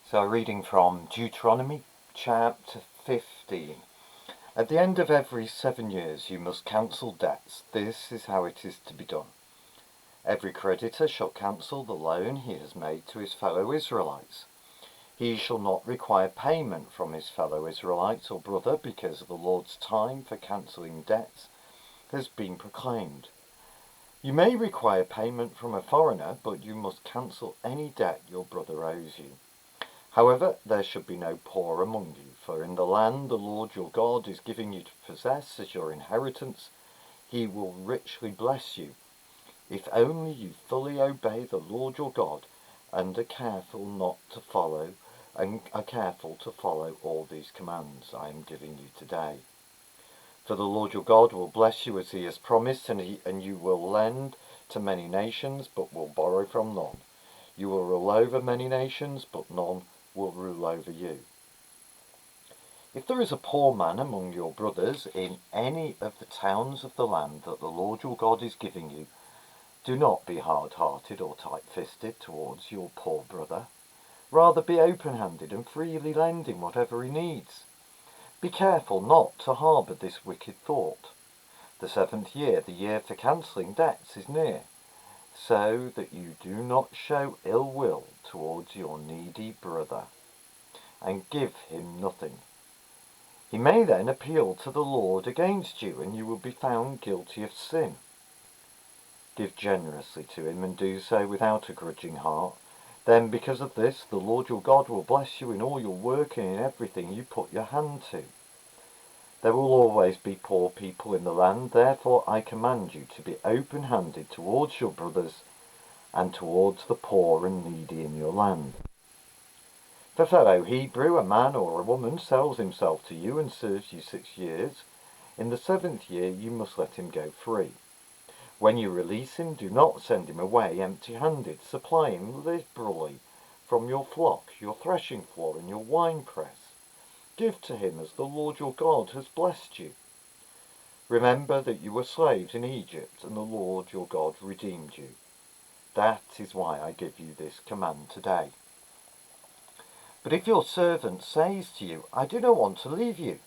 So, reading from Deuteronomy chapter 15. At the end of every 7 years you must cancel debts. This is how it is to be done. Every creditor shall cancel the loan he has made to his fellow Israelites. He shall not require payment from his fellow Israelites or brother, because the Lord's time for cancelling debts has been proclaimed. You may require payment from a foreigner, but you must cancel any debt your brother owes you. However, there should be no poor among you, for in the land the Lord your God is giving you to possess as your inheritance, he will richly bless you, if only you fully obey the Lord your God and are careful to follow all these commands I am giving you today. For the Lord your God will bless you as he has promised, and you will lend to many nations, but will borrow from none. You will rule over many nations, but none will rule over you. If there is a poor man among your brothers in any of the towns of the land that the Lord your God is giving you, do not be hard-hearted or tight-fisted towards your poor brother. Rather be open-handed and freely lend him whatever he needs. Be careful not to harbour this wicked thought. The 7th year, the year for cancelling debts, is near, so that you do not show ill will towards your needy brother, and give him nothing. He may then appeal to the Lord against you, and you will be found guilty of sin. Give generously to him, and do so without a grudging heart. Then, because of this, the Lord your God will bless you in all your work and in everything you put your hand to. There will always be poor people in the land, therefore I command you to be open-handed towards your brothers and towards the poor and needy in your land. If a fellow Hebrew, a man or a woman, sells himself to you and serves you 6 years, in the 7th year you must let him go free. When you release him, do not send him away empty-handed. Supply him liberally from your flock, your threshing floor, and your winepress. Give to him as the Lord your God has blessed you. Remember that you were slaves in Egypt, and the Lord your God redeemed you. That is why I give you this command today. But if your servant says to you, I do not want to leave you,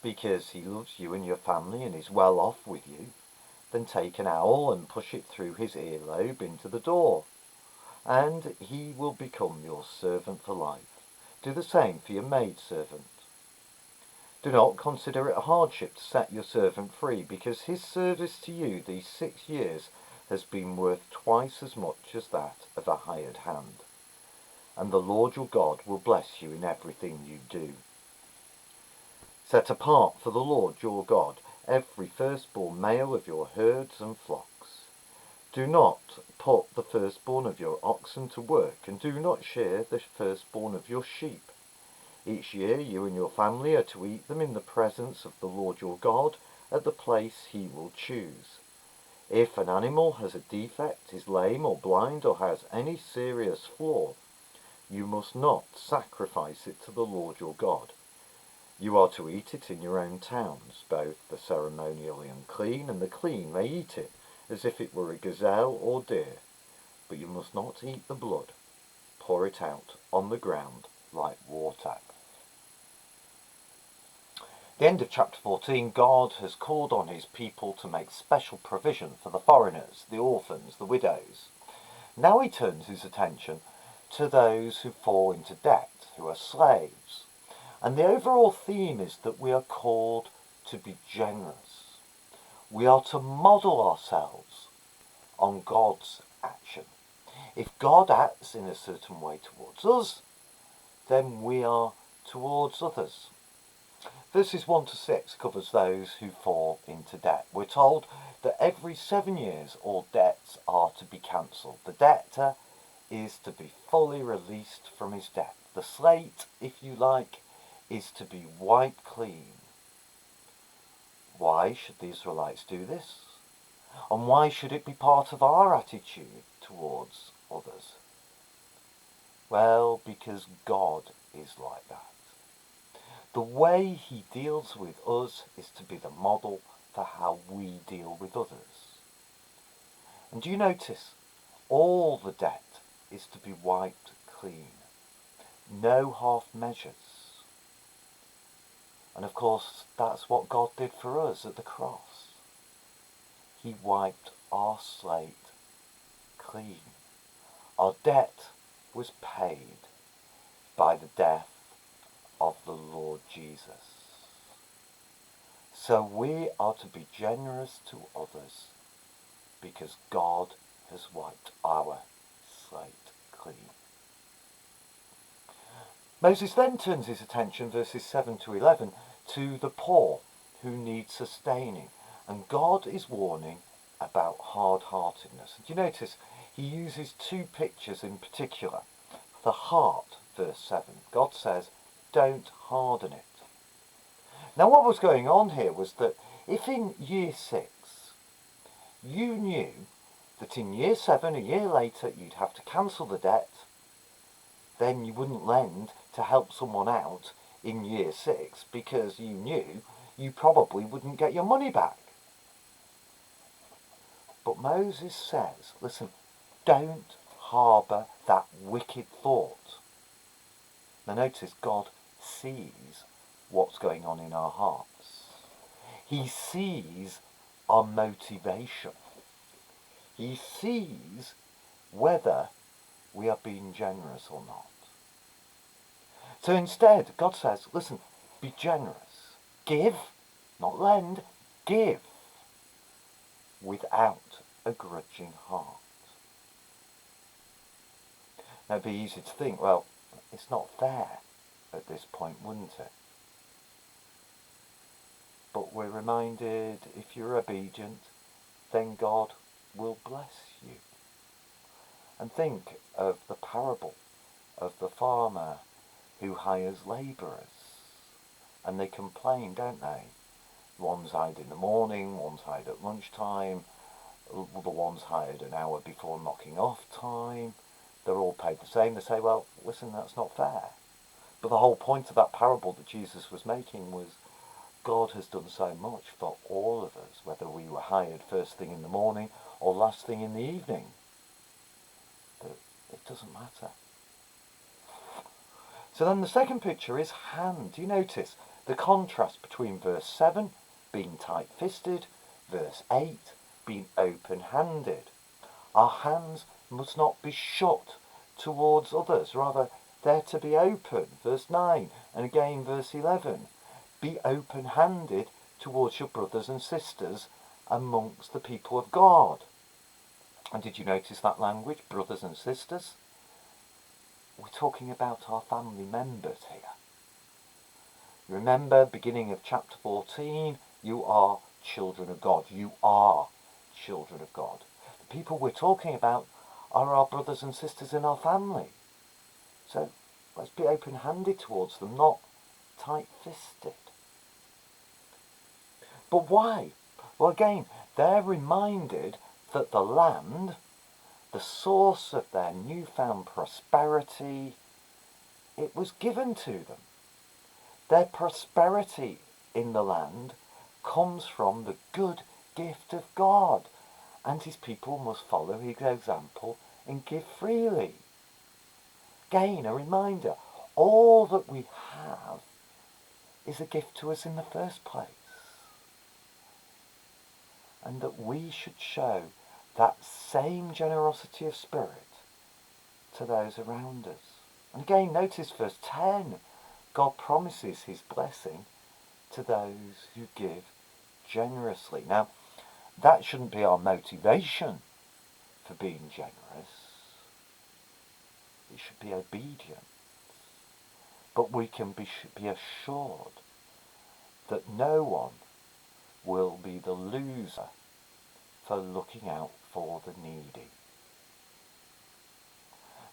because he loves you and your family and is well off with you, then take an awl and push it through his earlobe into the door, and he will become your servant for life. Do the same for your maidservant. Do not consider it a hardship to set your servant free, because his service to you these 6 years has been worth twice as much as that of a hired hand. And the Lord your God will bless you in everything you do. Set apart for the Lord your God every firstborn male of your herds and flocks. Do not put the firstborn of your oxen to work, and do not shear the firstborn of your sheep. Each year you and your family are to eat them in the presence of the Lord your God at the place he will choose. If an animal has a defect, is lame or blind, or has any serious flaw, you must not sacrifice it to the Lord your God. You are to eat it in your own towns. Both the ceremonially unclean and the clean may eat it, as if it were a gazelle or deer. But you must not eat the blood. Pour it out on the ground like water. At the end of chapter 14, God has called on his people to make special provision for the foreigners, the orphans, the widows. Now he turns his attention to those who fall into debt, who are slaves. And the overall theme is that we are called to be generous. We are to model ourselves on God's action. If God acts in a certain way towards us, then we are towards others. Verses 1 to 6 covers those who fall into debt. We're told that every 7 years all debts are to be cancelled. The debtor is to be fully released from his debt. The slate, if you like, is to be wiped clean. Why should the Israelites do this? And why should it be part of our attitude towards others? Well, because God is like that. The way he deals with us is to be the model for how we deal with others. And do you notice, all the debt is to be wiped clean. no half measures. And of course, that's what God did for us at the cross. He wiped our slate clean. Our debt was paid by the death of the Lord Jesus. So we are to be generous to others because God has wiped our slate clean. Moses then turns his attention, verses 7 to 11, to the poor who need sustaining. And God is warning about hard-heartedness. Do you notice he uses two pictures in particular? The heart, verse 7. God says, don't harden it. Now what was going on here was that if in year 6 you knew that in year 7, a year later, you'd have to cancel the debt, then you wouldn't lend to help someone out in year 6 because you knew you probably wouldn't get your money back. But Moses says, listen, don't harbour that wicked thought. Now notice God sees what's going on in our hearts. He sees our motivation. He sees whether we are being generous or not. So instead, God says, listen, be generous. Give, not lend, give without a grudging heart. Now it'd be easy to think, well, it's not fair at this point, wouldn't it? But we're reminded, if you're obedient, then God will bless you. And think of the parable of the farmer who hires labourers. And they complain, don't they? One's hired in the morning, one's hired at lunchtime, the one's hired an hour before knocking off time. They're all paid the same. They say, well, listen, that's not fair. But the whole point of that parable that Jesus was making was God has done so much for all of us, whether we were hired first thing in the morning or last thing in the evening. That it doesn't matter. So then the second picture is hand. Do you notice the contrast between verse 7, being tight-fisted, verse 8, being open-handed? Our hands must not be shut towards others, rather they're to be open, verse 9, and again verse 11. Be open-handed towards your brothers and sisters amongst the people of God. And did you notice that language, brothers and sisters? We're talking about our family members here. Remember, beginning of chapter 14, you are children of God. You are children of God. The people we're talking about are our brothers and sisters in our family. So let's be open-handed towards them, not tight-fisted. But why? Well, again, they're reminded that the land, the source of their newfound prosperity, it was given to them. Their prosperity in the land comes from the good gift of God, and his people must follow his example and give freely. Again, a reminder, all that we have is a gift to us in the first place. And that we should show that same generosity of spirit to those around us. And again, notice verse 10. God promises his blessing to those who give generously. Now, that shouldn't be our motivation for being generous. It should be obedience. But we can be assured that no one will be the loser for looking out for the needy.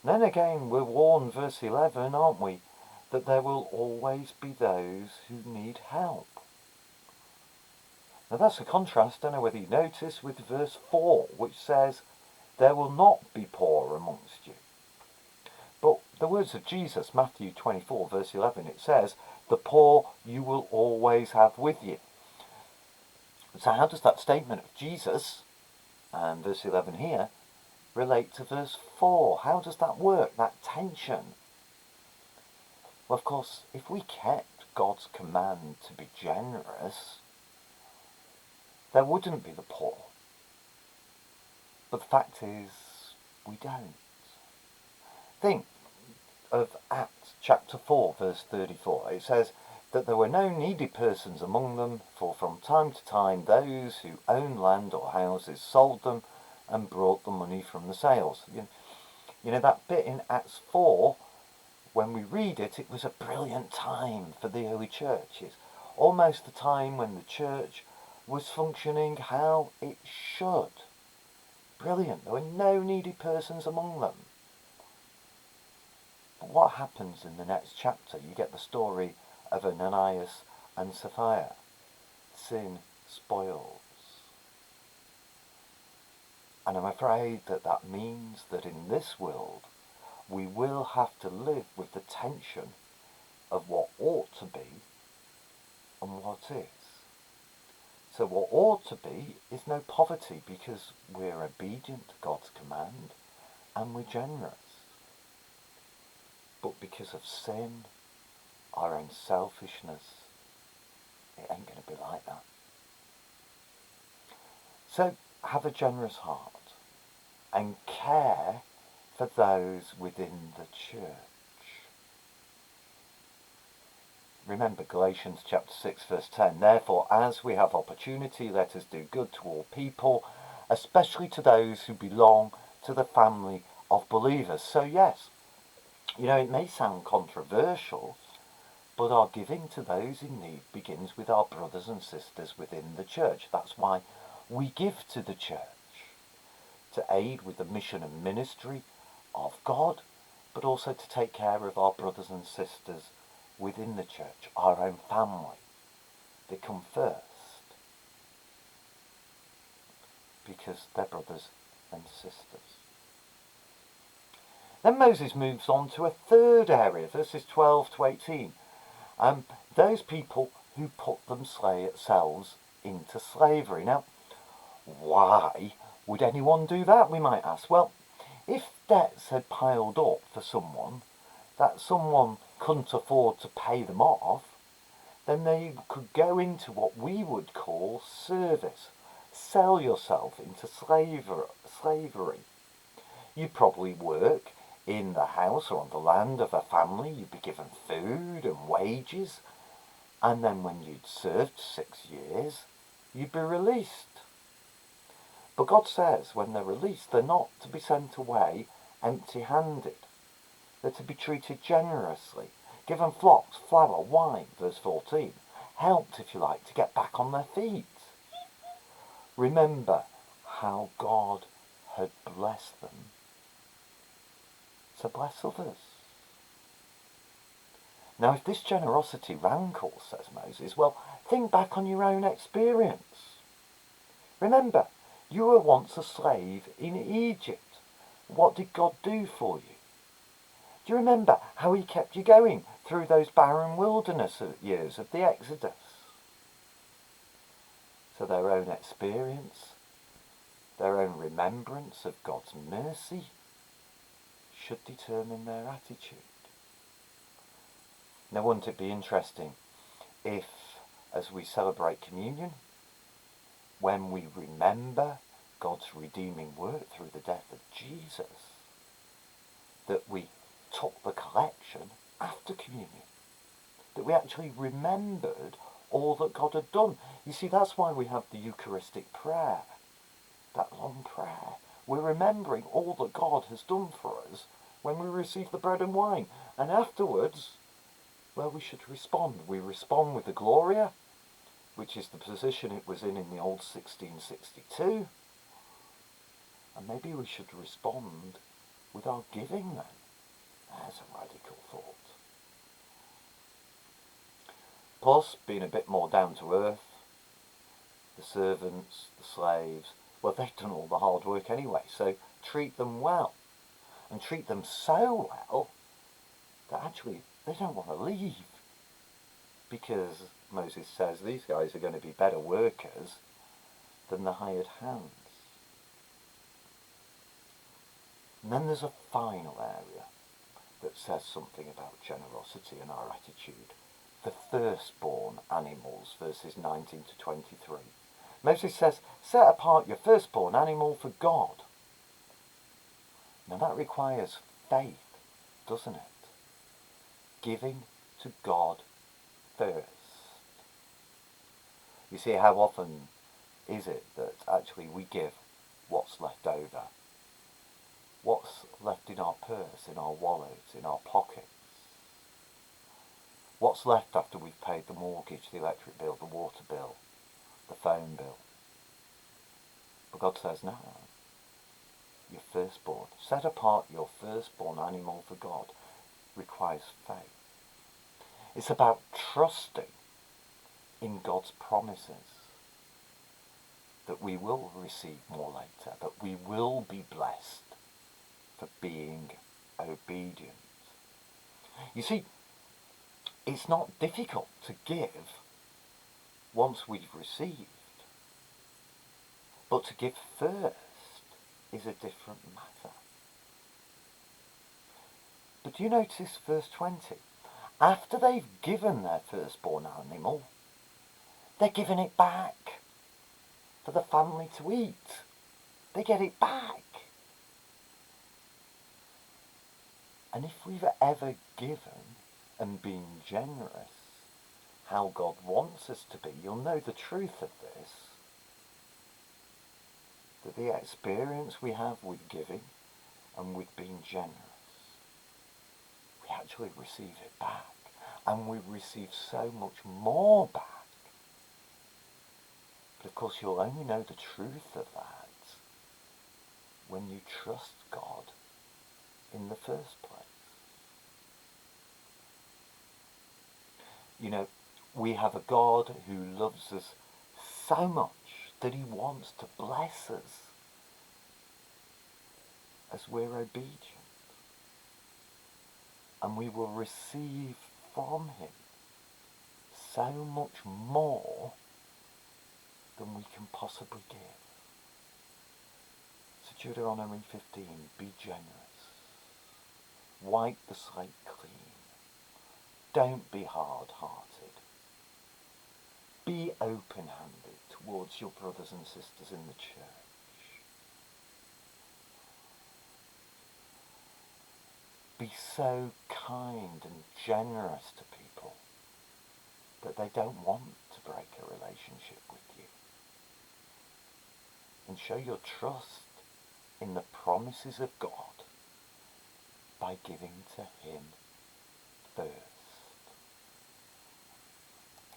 And then again, we're warned, verse 11, aren't we, that there will always be those who need help. Now that's a contrast, I don't know whether you notice, with verse 4, which says, there will not be poor amongst you. But the words of Jesus, Matthew 24, verse 11, it says, the poor you will always have with you. So how does that statement of Jesus, and verse 11 here, relate to verse 4? How does that work, that tension? Well, of course, if we kept God's command to be generous, there wouldn't be the poor. But the fact is, we don't. Think of Acts chapter 4, verse 34. It says that there were no needy persons among them, for from time to time those who owned land or houses sold them and brought the money from the sales. You know that bit in Acts 4, when we read it, it was a brilliant time for the early churches. Almost the time when the church was functioning how it should. Brilliant. There were no needy persons among them. But what happens in the next chapter? You get the story of Ananias and Sapphira. Sin spoils. And I'm afraid that that means that in this world we will have to live with the tension of what ought to be and what is. So what ought to be is no poverty because we're obedient to God's command and we're generous. But because of sin, our own selfishness, it ain't going to be like that. So have a generous heart and care for those within the church. Remember Galatians chapter 6 verse 10. Therefore, as we have opportunity, let us do good to all people, especially to those who belong to the family of believers. So yes, you know, it may sound controversial, but our giving to those in need begins with our brothers and sisters within the church. That's why we give to the church, to aid with the mission and ministry of God, but also to take care of our brothers and sisters within the church, our own family. They come first because they're brothers and sisters. Then Moses moves on to a third area, verses 12 to 18. Those people who put themselves into slavery. Now, why would anyone do that, we might ask? Well, if debts had piled up for someone that someone couldn't afford to pay them off, then they could go into what we would call service. Sell yourself into slavery. You'd probably work in the house or on the land of a family. You'd be given food and wages. And then when you'd served 6 years, you'd be released. But God says when they're released, they're not to be sent away empty-handed. They're to be treated generously, given flocks, flour, wine, verse 14, helped, if you like, to get back on their feet. Remember how God had blessed them to bless others. Now, if this generosity rankles, says Moses, well, think back on your own experience. Remember, you were once a slave in Egypt. What did God do for you? Do you remember how he kept you going through those barren wilderness years of the Exodus? So their own experience, their own remembrance of God's mercy should determine their attitude. Now, wouldn't it be interesting if, as we celebrate communion, when we remember God's redeeming work through the death of Jesus, that we took the collection after communion, that we actually remembered all that God had done. You see, that's why we have the Eucharistic prayer, that long prayer. We're remembering all that God has done for us when we receive the bread and wine. And afterwards, well, we should respond. We respond with the Gloria, which is the position it was in the old 1662. And maybe we should respond with our giving then. There's a radical thought. Plus, being a bit more down to earth, the servants, the slaves, well, they've done all the hard work anyway, so treat them well. And treat them so well that actually they don't want to leave. Because Moses says these guys are going to be better workers than the hired hands. And then there's a final area, that says something about generosity and our attitude. The firstborn animals, verses 19 to 23. Moses says, set apart your firstborn animal for God. Now that requires faith, doesn't it? Giving to God first. You see, how often is it that actually we give what's left over? What's left in our purse, in our wallet, in our pockets? What's left after we've paid the mortgage, the electric bill, the water bill, the phone bill? But God says, no, your firstborn. Set apart your firstborn animal for God requires faith. It's about trusting in God's promises that we will receive more later, that we will be blessed for being obedient. You see, it's not difficult to give once we've received, but to give first is a different matter. But do you notice verse 20? After they've given their firstborn animal, they're giving it back for the family to eat. They get it back. And if we've ever given and been generous how God wants us to be, you'll know the truth of this. That the experience we have with giving and with being generous, we actually receive it back. And we receive so much more back. But of course you'll only know the truth of that when you trust God in the first place. You know, we have a God who loves us so much that he wants to bless us as we're obedient. And we will receive from him so much more than we can possibly give. So Deuteronomy 15, be generous. Wipe the slate clean. Don't be hard-hearted. Be open-handed towards your brothers and sisters in the church. Be so kind and generous to people that they don't want to break a relationship with you. And show your trust in the promises of God by giving to him